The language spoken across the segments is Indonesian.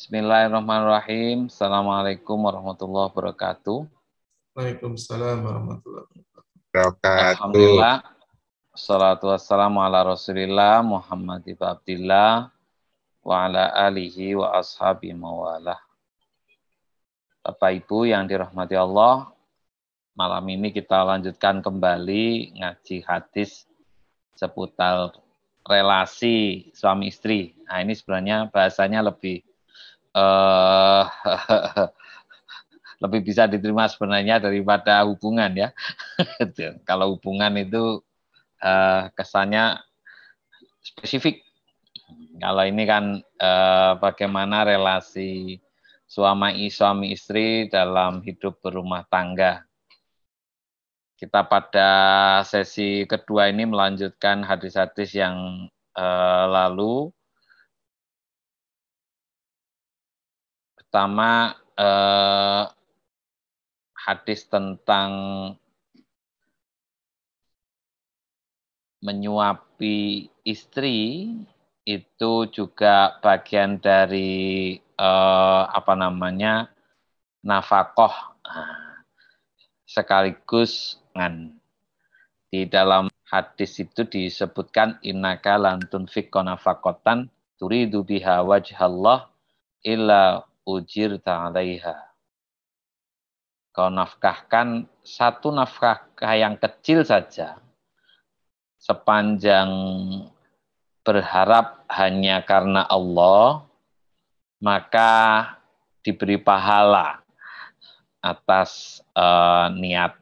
Bismillahirrahmanirrahim. Assalamualaikum warahmatullahi wabarakatuh. Waalaikumsalam warahmatullahi Wabarakatuh. Alhamdulillah. Assalatu wassalamu ala rasulillah Muhammad ibn Abdillah wa ala alihi wa ashabi mawalah. Bapak Ibu yang dirahmati Allah, malam ini kita lanjutkan kembali ngaji hadis seputar relasi suami istri. Nah, ini sebenarnya bahasanya lebih lebih bisa diterima sebenarnya daripada hubungan ya. Kalau hubungan itu kesannya spesifik. Kalau ini kan bagaimana relasi suami istri dalam hidup berumah tangga. Kita pada sesi kedua ini melanjutkan hadis-hadis yang lalu. Pertama hadis tentang menyuapi istri itu juga bagian dari nafkah sekaligus di dalam hadis itu disebutkan innaka lan tunfiqu nafaqatan turidu biha wajhallah illa ujirta 'alaiha. Kau nafkahkan satu nafkah yang kecil saja sepanjang berharap hanya karena Allah, maka diberi pahala atas niat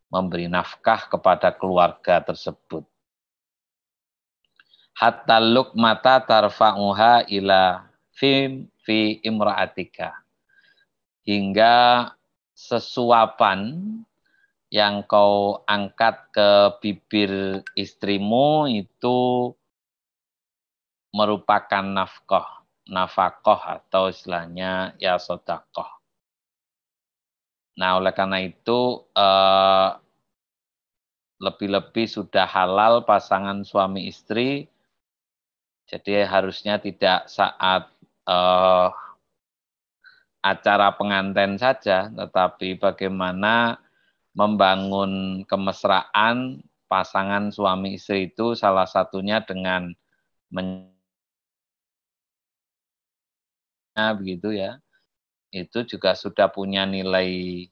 memberi nafkah kepada keluarga tersebut. Hatta luqmata tarfa'uha ila fi imra'atika. Hingga sesuapan yang kau angkat ke bibir istrimu itu merupakan nafkah atau istilahnya ya sedekah. Nah, oleh karena itu lebih-lebih sudah halal pasangan suami istri, jadi harusnya tidak saat acara pengantin saja, tetapi bagaimana membangun kemesraan pasangan suami istri itu salah satunya dengan begitu ya. Itu juga sudah punya nilai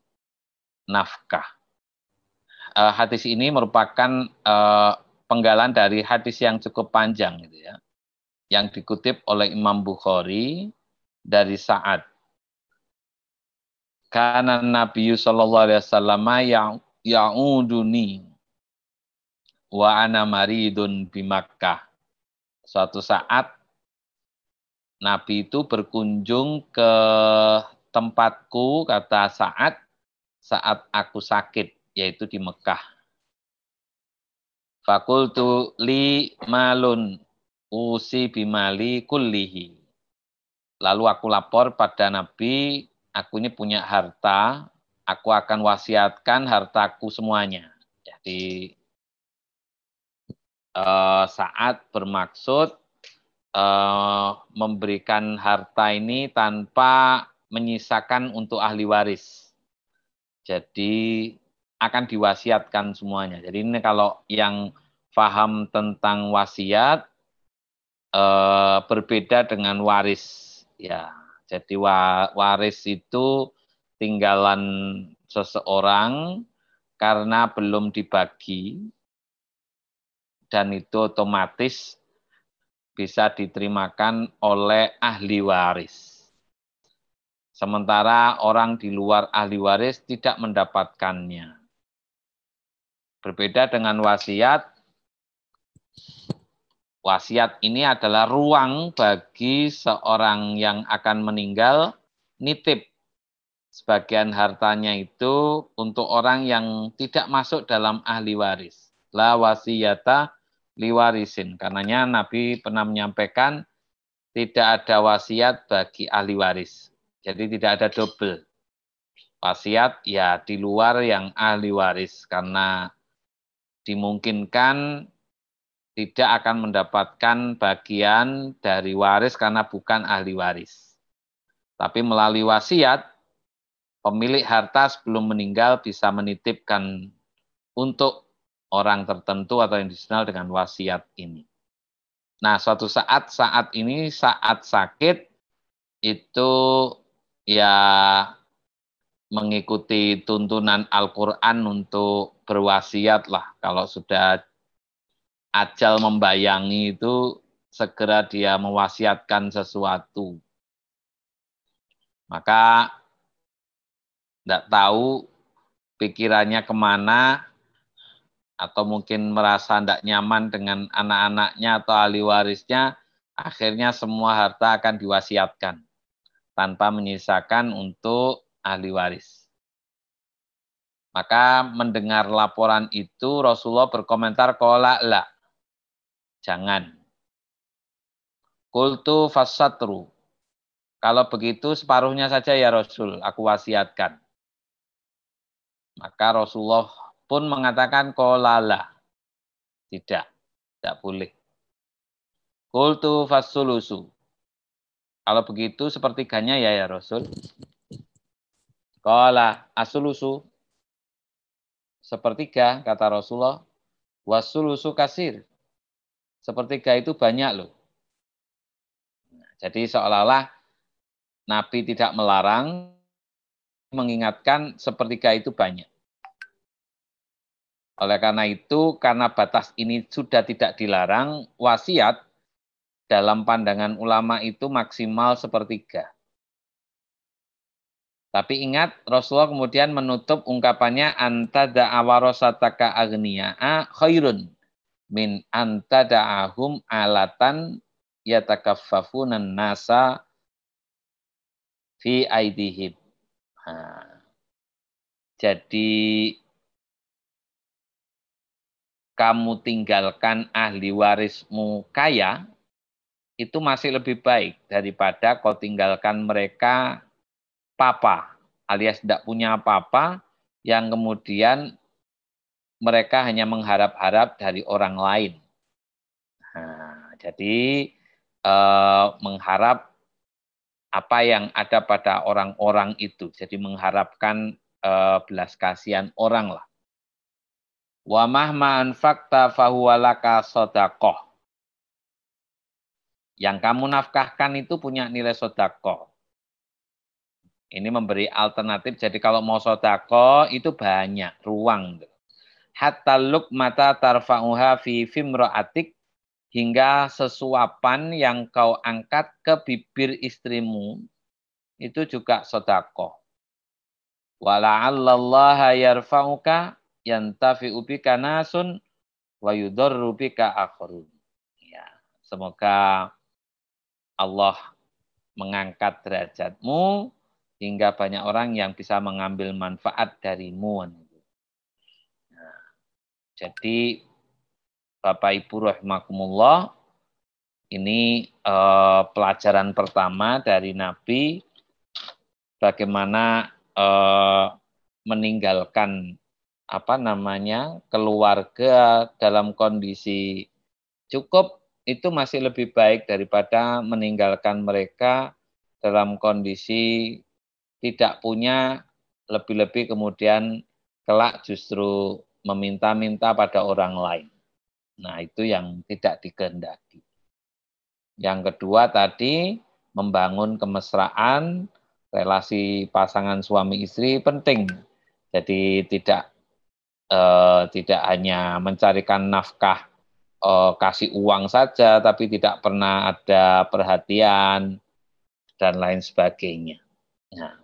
nafkah. Hadis ini merupakan penggalan dari hadis yang cukup panjang gitu ya. Yang dikutip oleh Imam Bukhari dari Sa'ad. Kana Nabi sallallahu alaihi wasallam ya'uduni wa ana maridun bi Makkah. Suatu saat Nabi itu berkunjung ke tempatku, kata saat aku sakit, yaitu di Mekah. Fakultu li malun usi bimali kullihi. Lalu aku lapor pada Nabi, aku ini punya harta, aku akan wasiatkan hartaku semuanya. Jadi saat bermaksud memberikan harta ini tanpa menyisakan untuk ahli waris. Jadi akan diwasiatkan semuanya. Jadi ini kalau yang paham tentang wasiat berbeda dengan waris. Ya, jadi waris itu tinggalan seseorang karena belum dibagi dan itu otomatis bisa diterimakan oleh ahli waris. Sementara orang di luar ahli waris tidak mendapatkannya. Berbeda dengan wasiat. Wasiat ini adalah ruang bagi seorang yang akan meninggal nitip sebagian hartanya itu untuk orang yang tidak masuk dalam ahli waris. La wasiyata liwarisin. Karenanya Nabi pernah menyampaikan tidak ada wasiat bagi ahli waris. Jadi tidak ada double. Wasiat ya di luar yang ahli waris karena dimungkinkan tidak akan mendapatkan bagian dari waris karena bukan ahli waris. Tapi melalui wasiat, pemilik harta sebelum meninggal bisa menitipkan untuk orang tertentu atau yang dikenal dengan wasiat ini. Nah, suatu saat ini saat sakit itu ya mengikuti tuntunan Al-Quran untuk berwasiat lah. Kalau sudah ajal membayangi itu segera dia mewasiatkan sesuatu. Maka tidak tahu pikirannya kemana, atau mungkin merasa tidak nyaman dengan anak-anaknya atau ahli warisnya, akhirnya semua harta akan diwasiatkan tanpa menyisakan untuk ahli waris. Maka mendengar laporan itu Rasulullah berkomentar, qala la, jangan. Qultu fassatru, kalau begitu separuhnya saja ya Rasul, aku wasiatkan. Maka Rasulullah pun mengatakan qala la, tidak boleh. Qultu fassulusu, kalau begitu sepertiganya ya Rasul. Qala asulusu, sepertiga, kata Rasulullah. Wasulusu kasir, sepertiga itu banyak loh. Jadi seolah-olah Nabi tidak melarang, mengingatkan sepertiga itu banyak. Oleh karena itu, karena batas ini sudah tidak dilarang, wasiat dalam pandangan ulama itu maksimal sepertiga. Tapi ingat, Rasulullah kemudian menutup ungkapannya, anta da'awarosataka agniya'a khairun min anta da'ahum alatan yatakaffafunan nasa fi aidihim. Nah, jadi kamu tinggalkan ahli warismu kaya, itu masih lebih baik daripada kau tinggalkan mereka papa, alias tidak punya apa-apa, yang kemudian mereka hanya mengharap-harap dari orang lain. Nah, jadi mengharap apa yang ada pada orang-orang itu. Jadi mengharapkan belas kasihan orang lah. Wa mahma anfaqta fahuwa laka shadaqah. Yang kamu nafkahkan itu punya nilai sedekah. Ini memberi alternatif. Jadi kalau mau sedekah itu banyak ruang. Hatta luqmata tarfa'uha fi fimra'atik, hingga sesuapan yang kau angkat ke bibir istrimu itu juga sedekah. Wa la'allallaha yarfa'uka yantafi'u bika nasun wa yudarru bika akharun. Ya, semoga Allah mengangkat derajatmu hingga banyak orang yang bisa mengambil manfaat darimu. Nah, jadi Bapak Ibu rahimakumullah, ini pelajaran pertama dari Nabi bagaimana meninggalkan keluarga dalam kondisi cukup itu masih lebih baik daripada meninggalkan mereka dalam kondisi tidak punya, lebih-lebih kemudian kelak justru meminta-minta pada orang lain. Nah, itu yang tidak dikehendaki. Yang kedua tadi, membangun kemesraan, relasi pasangan suami istri penting. Jadi tidak hanya mencarikan nafkah, kasih uang saja, tapi tidak pernah ada perhatian dan lain sebagainya. Nah,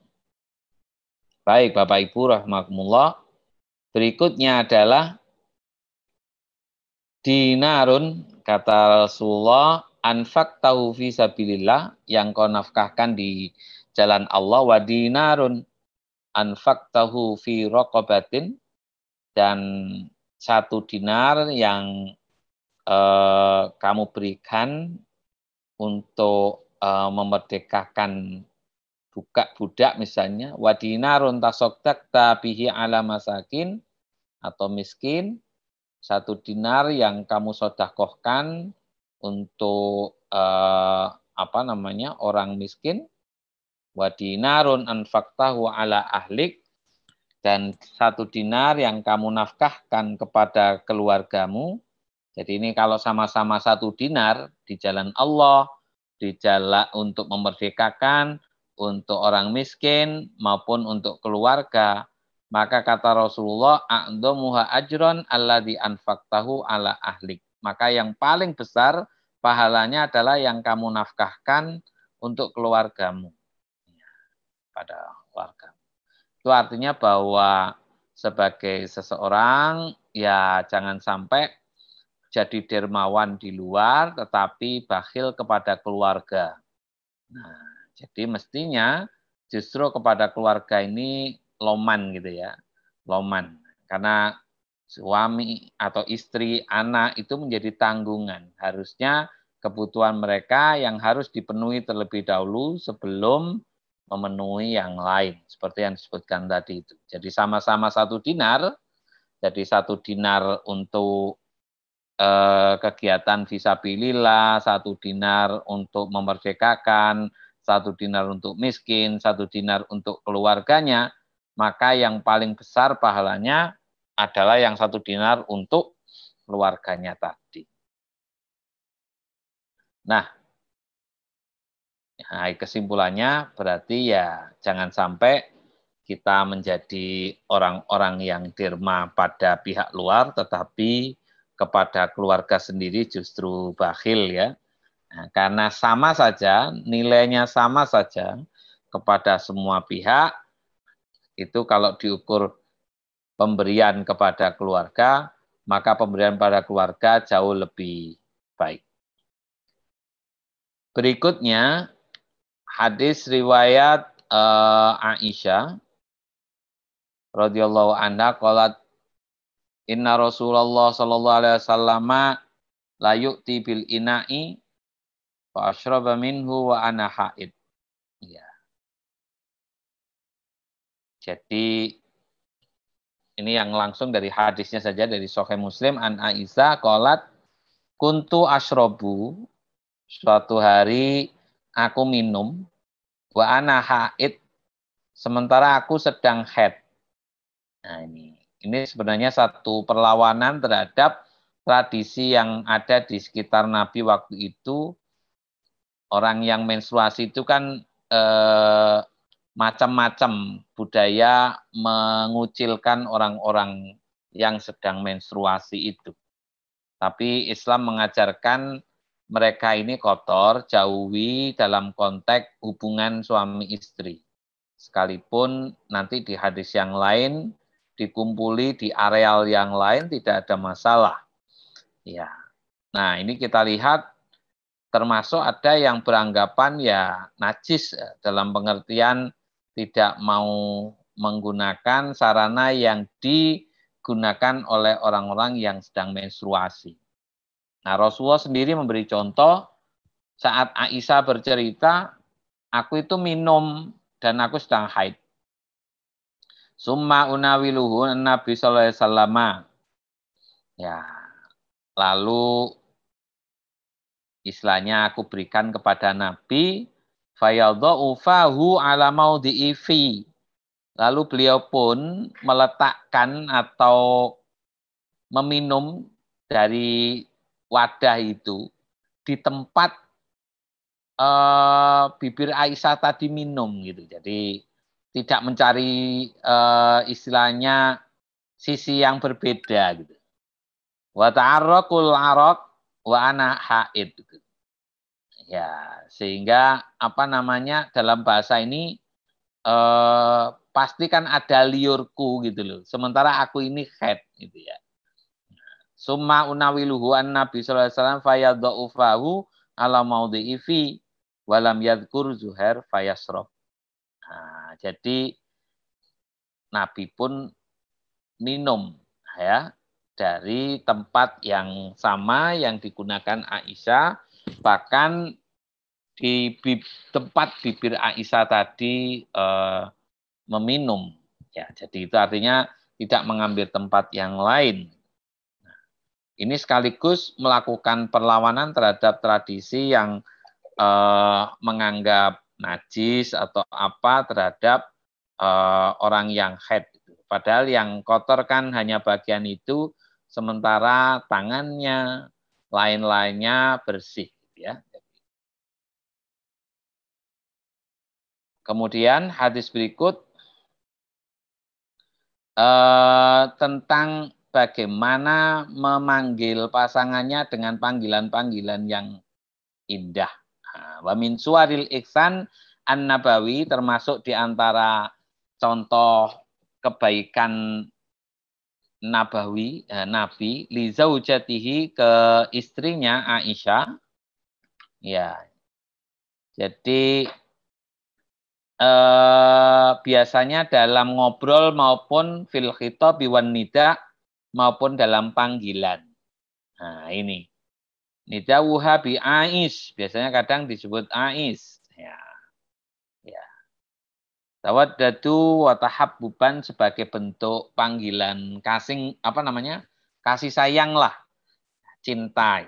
baik Bapak Ibu rahimakumullah. Berikutnya adalah dinarun, kata Rasulullah, anfaqtahu fi sabilillah, yang kau nafkahkan di jalan Allah, wa dinarun anfaqtahu fi raqabatin, dan 1 dinar yang kamu berikan untuk memerdekakan budak misalnya, wa dinarun tasaddaqta bihi ala masakin, atau miskin, 1 dinar yang kamu sedekahkan untuk orang miskin, wa dinarun anfaqtahu ala ahlik, dan 1 dinar yang kamu nafkahkan kepada keluargamu. Jadi ini kalau sama-sama 1 dinar di jalan Allah, di jalan untuk memerdekakan, untuk orang miskin maupun untuk keluarga, maka kata Rasulullah, a'dhamuha ajron alladzi anfaqtahu ala ahlik. Maka yang paling besar pahalanya adalah yang kamu nafkahkan untuk keluargamu. Pada keluarga. Itu artinya bahwa sebagai seseorang ya jangan sampai jadi dermawan di luar tetapi bakhil kepada keluarga. Nah, jadi mestinya justru kepada keluarga ini loman gitu ya. Loman. Karena suami atau istri, anak itu menjadi tanggungan. Harusnya kebutuhan mereka yang harus dipenuhi terlebih dahulu sebelum memenuhi yang lain. Seperti yang disebutkan tadi itu. Jadi sama-sama 1 dinar. Jadi 1 dinar untuk kegiatan fisabilillah, 1 dinar untuk memerdekakan, 1 dinar untuk miskin, 1 dinar untuk keluarganya, maka yang paling besar pahalanya adalah yang 1 dinar untuk keluarganya tadi. Nah, kesimpulannya berarti ya jangan sampai kita menjadi orang-orang yang derma pada pihak luar, tetapi kepada keluarga sendiri justru bakhil ya. Nah, karena sama saja, nilainya sama saja kepada semua pihak, itu kalau diukur pemberian kepada keluarga, maka pemberian pada keluarga jauh lebih baik. Berikutnya, hadis riwayat Aisyah radhiyallahu anha qalat inna Rasulullah sallallahu alaihi wasallam la yu'ti bil ina'i fa asyraba minhu wa ana haid. Ya. Jadi ini yang langsung dari hadisnya saja dari Sahih Muslim an Aisyah qalat kuntu asyrabu, suatu hari aku minum, wa ana haid, sementara aku sedang haid. Nah ini sebenarnya satu perlawanan terhadap tradisi yang ada di sekitar Nabi waktu itu. Orang yang menstruasi itu kan macam-macam budaya mengucilkan orang-orang yang sedang menstruasi itu. Tapi Islam mengajarkan mereka ini kotor, jauhi dalam konteks hubungan suami istri. Sekalipun nanti di hadis yang lain dikumpuli di areal yang lain tidak ada masalah. Ya. Nah, ini kita lihat termasuk ada yang beranggapan ya najis dalam pengertian tidak mau menggunakan sarana yang digunakan oleh orang-orang yang sedang menstruasi. Nah, Rasulullah sendiri memberi contoh saat Aisyah bercerita, aku itu minum dan aku sedang haid. Summa unawiluhu Nabi sallallahu alaihi wasallam. Ya. Lalu istilahnya aku berikan kepada Nabi, fayadha'u fahu ala maudhi'i fi. Lalu beliau pun meletakkan atau meminum dari wadah itu di tempat bibir Aisyah tadi minum gitu. Jadi tidak mencari istilahnya sisi yang berbeda gitu. Wa ta'arraqul araq wa ana haid. Ya, sehingga apa namanya dalam bahasa ini pasti kan ada liurku gitu loh. Sementara aku ini haid gitu ya. Summa unawiluhu an Nabi sallallahu alaihi wasallam fayadha'u fahu ala maudhi'i fi walam yadhkur zuhair fayasrob. Nah, jadi Nabi pun minum ya dari tempat yang sama yang digunakan Aisyah, bahkan di tempat bibir Aisyah tadi meminum. Ya, jadi itu artinya tidak mengambil tempat yang lain. Nah, ini sekaligus melakukan perlawanan terhadap tradisi yang menganggap najis atau apa terhadap orang yang haid. Padahal yang kotor kan hanya bagian itu, sementara tangannya, lain-lainnya bersih. Ya. Kemudian hadis berikut tentang bagaimana memanggil pasangannya dengan panggilan-panggilan yang indah. Wa min suwaril ihsan an-nabawi, termasuk di antara contoh kebaikan nabawi, Nabi li zaujatihi, ke istrinya Aisyah. Ya. Jadi biasanya dalam ngobrol maupun fil khitab wan nida maupun dalam panggilan. Nah, ini. Nidawuha bi Ais, biasanya kadang disebut Ais. Ya. Ya. Tawaddatu wa tahabbuban, sebagai bentuk panggilan kasih, kasih sayang lah, cinta.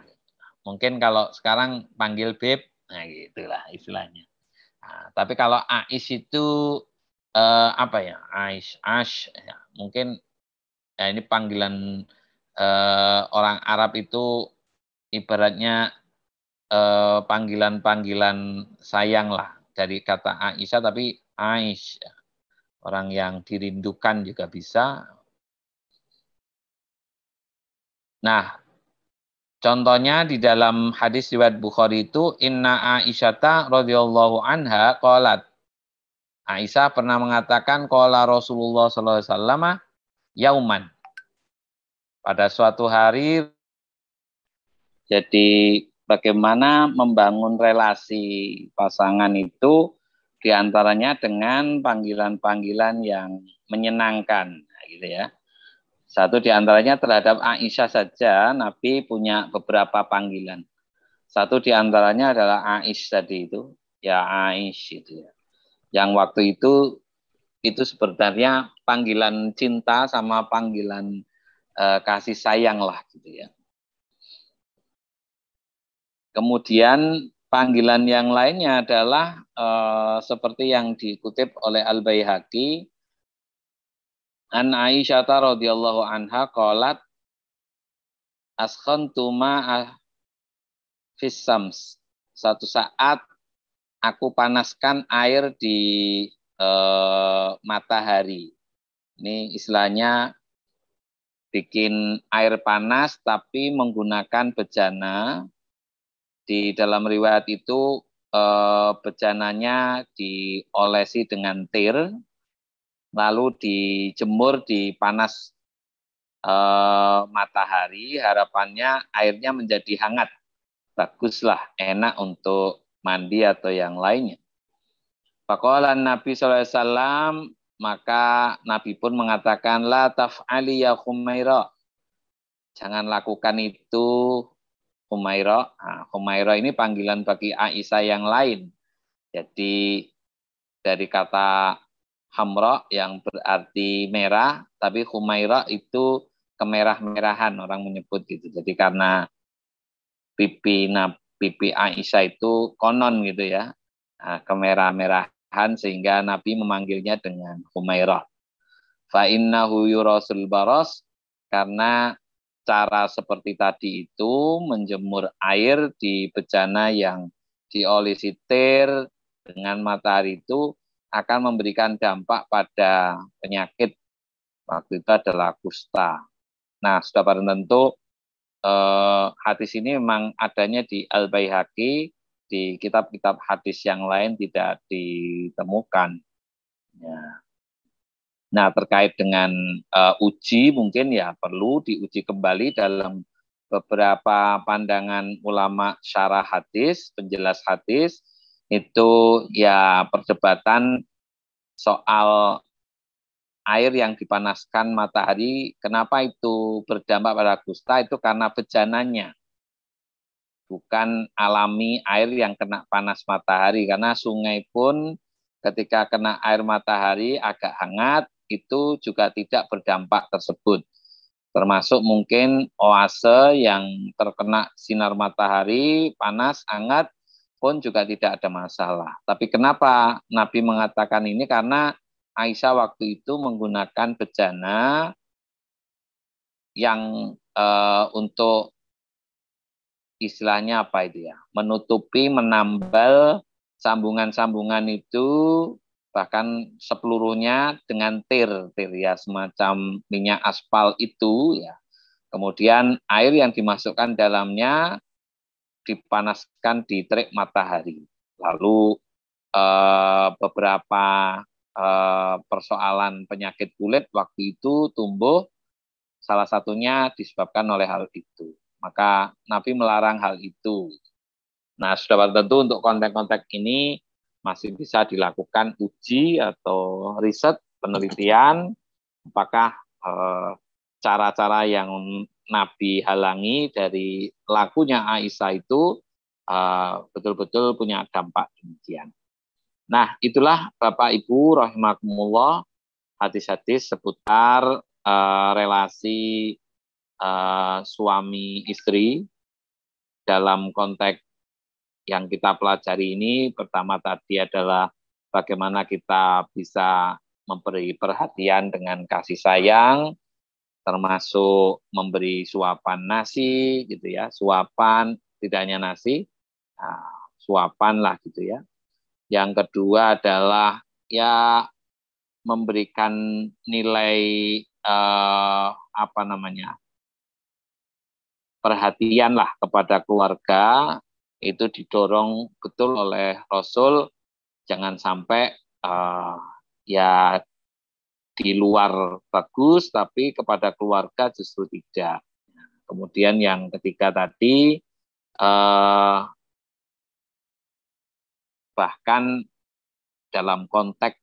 Mungkin kalau sekarang panggil beb, nah gitulah istilahnya. Nah, tapi kalau Ais itu Ais, ya, mungkin ya ini panggilan orang Arab itu ibaratnya panggilan-panggilan sayang lah dari kata Aisyah, tapi Ais, orang yang dirindukan juga bisa. Nah, contohnya di dalam hadis riwayat Bukhari itu, inna Aisyata radhiyallahu anha qalat, Aisyah pernah mengatakan, qala Rasulullah sallallahu alaihi wasallam yauman, pada suatu hari. Jadi bagaimana membangun relasi pasangan itu diantaranya dengan panggilan-panggilan yang menyenangkan, gitu ya. Satu diantaranya terhadap Aisyah saja, Nabi punya beberapa panggilan. Satu diantaranya adalah Aish tadi itu, ya Aish itu ya. Yang waktu itu sebenarnya panggilan cinta sama panggilan kasih sayang lah, gitu ya. Kemudian panggilan yang lainnya adalah seperti yang dikutip oleh Al-Baihaqi, an Aisyah radhiyallahu anha qalat askhantu ma'ah fis sams. Suatu saat aku panaskan air di matahari. Ini istilahnya bikin air panas tapi menggunakan bejana. Di dalam riwayat itu bejananya diolesi dengan tir, lalu dijemur di panas matahari, harapannya airnya menjadi hangat. Baguslah, enak untuk mandi atau yang lainnya. Faqala Nabi SAW, maka Nabi pun mengatakan, la taf'ali ya Humaira, jangan lakukan itu Humaira. Nah, Humaira ini panggilan bagi Aisyah yang lain. Jadi dari kata Hamra yang berarti merah, tapi Humaira itu kemerah-merahan, orang menyebut gitu. Jadi karena pipi Aisyah itu konon gitu ya, kemerah-merahan, sehingga Nabi memanggilnya dengan Humairah. Fa innahu yurasul baros, karena cara seperti tadi itu menjemur air di bejana yang diolesi tir dengan matahari itu akan memberikan dampak pada penyakit, waktu itu adalah kusta. Nah, sudah barang tentu hadis ini memang adanya di Al-Baihaqi, di kitab-kitab hadis yang lain tidak ditemukan. Ya. Nah, terkait dengan uji, mungkin ya perlu diuji kembali dalam beberapa pandangan ulama syarah hadis, penjelas hadis, itu ya perdebatan soal air yang dipanaskan matahari, kenapa itu berdampak pada kusta, itu karena bejananya. Bukan alami air yang kena panas matahari, karena sungai pun ketika kena air matahari agak hangat, itu juga tidak berdampak tersebut. Termasuk mungkin oase yang terkena sinar matahari, panas, hangat, pun juga tidak ada masalah. Tapi kenapa Nabi mengatakan ini? Karena Aisyah waktu itu menggunakan bejana yang untuk istilahnya apa itu ya, menutupi, menambal sambungan-sambungan itu, bahkan sepeluruhnya dengan tir ya, semacam minyak aspal itu ya. Kemudian air yang dimasukkan dalamnya dipanaskan di terik matahari. Lalu beberapa persoalan penyakit kulit waktu itu tumbuh, salah satunya disebabkan oleh hal itu. Maka Nabi melarang hal itu. Nah, sudah tentu untuk konteks-konteks ini masih bisa dilakukan uji atau riset, penelitian, apakah cara-cara yang Nabi halangi dari lakunya Aisyah itu betul-betul punya dampak demikian. Nah, itulah Bapak Ibu rahimakumullah, hadis-hadis seputar relasi suami istri dalam konteks yang kita pelajari ini. Pertama tadi adalah bagaimana kita bisa memberi perhatian dengan kasih sayang, termasuk memberi suapan nasi gitu ya, suapan tidak hanya nasi, suapan lah gitu ya. Yang kedua adalah ya memberikan nilai perhatian lah kepada keluarga, itu didorong betul oleh Rasul, jangan sampai ya di luar bagus tapi kepada keluarga justru tidak. Kemudian yang ketiga tadi bahkan dalam konteks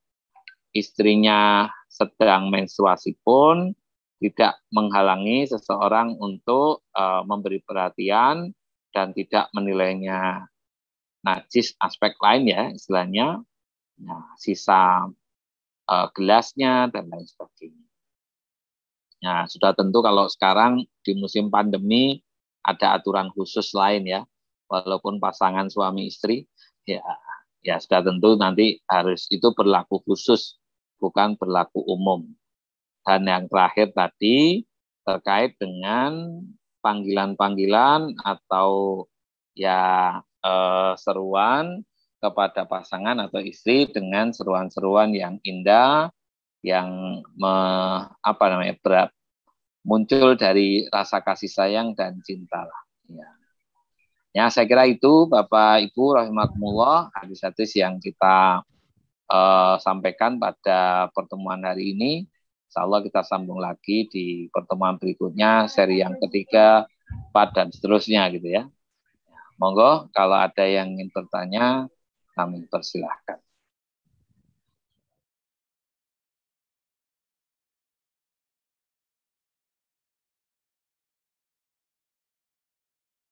istrinya sedang menstruasi pun tidak menghalangi seseorang untuk memberi perhatian dan tidak menilainya najis aspek lain ya istilahnya, sisa gelasnya dan lain sebagainya. Nah, sudah tentu kalau sekarang di musim pandemi ada aturan khusus lain ya, walaupun pasangan suami istri ya sudah tentu nanti harus itu berlaku khusus, bukan berlaku umum. Dan yang terakhir tadi terkait dengan panggilan-panggilan atau ya seruan kepada pasangan atau istri dengan seruan-seruan yang indah, yang muncul dari rasa kasih sayang dan cinta lah. Ya, saya kira itu Bapak Ibu rahimakumullah, hadis-hadis yang kita sampaikan pada pertemuan hari ini. Insya Allah kita sambung lagi di pertemuan berikutnya, seri yang ketiga, 4, dan seterusnya gitu ya. Monggo kalau ada yang ingin bertanya, kami persilahkan.